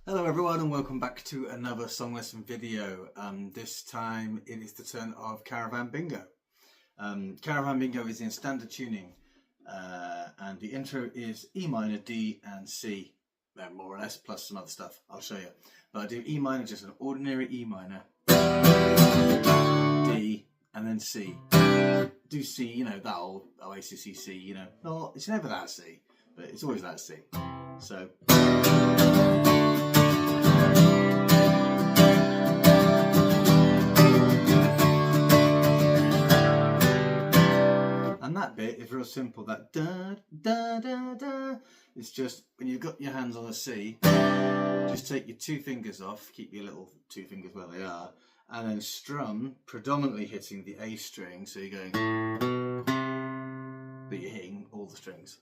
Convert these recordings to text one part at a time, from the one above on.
Hello everyone and welcome back to another song lesson video. This time it is the turn of Caravan Bingo. Caravan Bingo is in standard tuning and the intro is E minor, D and C, more or less, plus some other stuff. I'll show you. But I do E minor, just an ordinary E minor, D and then C. Do C, you know, that old Oasis C, you know. No, it's never that C, but it's always that C. So... And that bit is real simple, that da da da da. It's just when you've got your hands on a C, just take your two fingers off, keep your little two fingers where they are, and then strum, predominantly hitting the A string, so you're going, but you're hitting all the strings.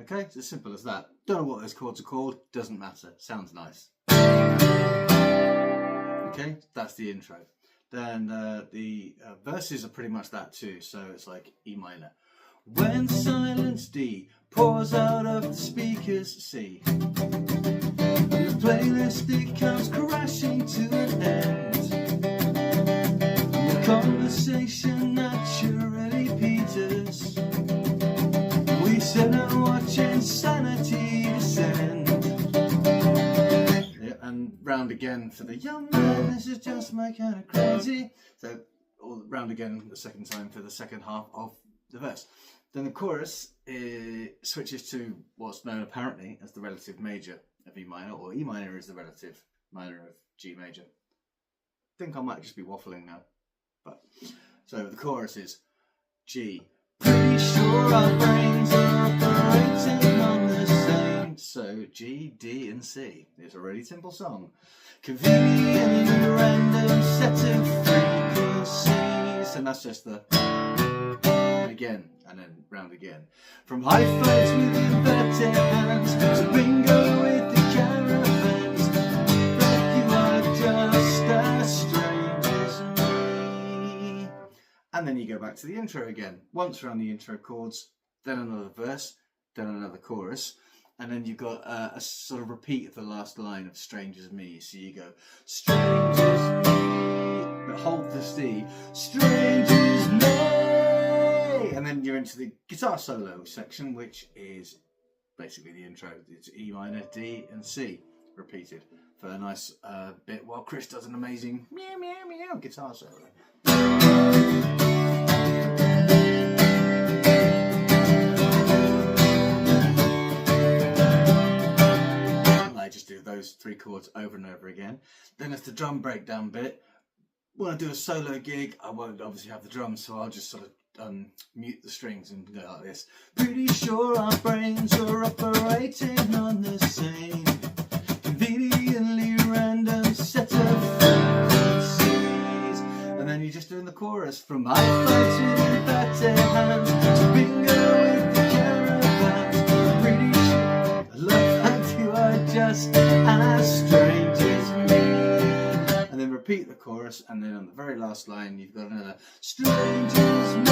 Okay, it's as simple as that. Don't know what those chords are called, doesn't matter, sounds nice. Okay, that's the intro. Then the verses are pretty much that too, so it's like E minor. When silence D pours out of the speakers C, and the playlist it comes crashing to an end, and the conversation naturally peters. We sit and watch insanity descend. And round again for the young man, this is just my kind of crazy. So all round again the second time for the second half of the verse. Then the chorus switches to what's known apparently as the relative major of E minor, or E minor is the relative minor of G major. I think I might just be waffling now. But so the chorus is G. Pretty sure our brains are operating on the same. So G, D and C. It's a really simple song. Conveniently random set of frequencies. And that's just the again and then round again. From high fives with inverted hands to bingo with the caravans. But you are just as strange as me. And then you go back to the intro again. Once around the intro chords, then another verse, then another chorus. And then you've got a sort of repeat of the last line of Strange as Me. So you go, strange as me, but hold the C, strange as me. And then you're into the guitar solo section, which is basically the intro. It's E minor, D and C repeated for a nice bit while Chris does an amazing meow meow meow guitar solo. Just do those three chords over and over again. Then it's the drum breakdown bit. When I do a solo gig, I won't obviously have the drums, so I'll just sort of mute the strings and go like this. Pretty sure our brains are operating on the same conveniently random set of frequencies. And then you're just doing the chorus from high fives with inverted hands to bingo with the caravans. Pretty sure I love that you are just as strange as me. And then repeat the chorus, and then on the very last line you've got another strange as me,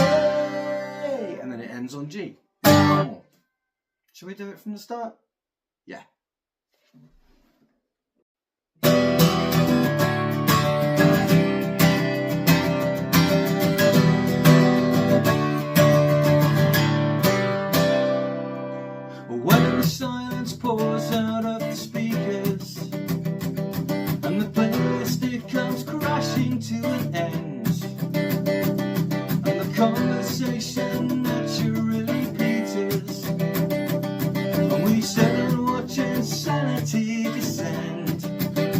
and then it ends on G. Oh. Shall we do it from the start? Yeah. When the silence pours out of the speakers and the playlist it comes crashing to an end, and the conversation naturally peters, and we sit and watch insanity descend.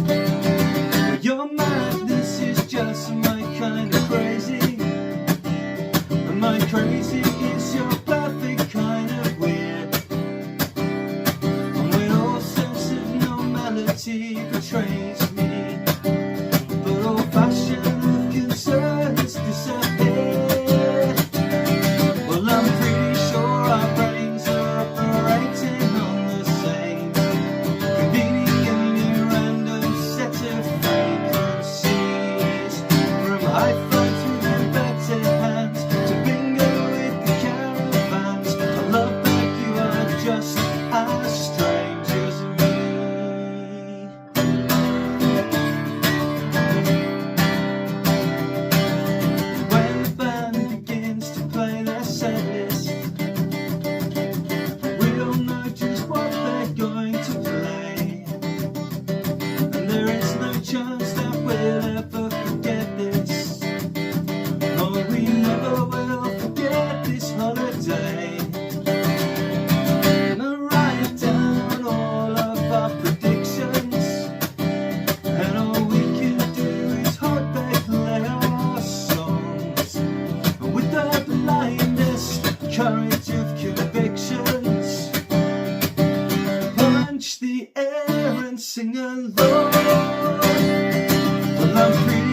Well, your madness is just my kind of crazy, and my crazy is your perfect kind of weird. Betrays me, but old-fashioned concerns disappear. Well, I'm pretty sure our brains are operating on the punch the air and sing along. Well, I'm free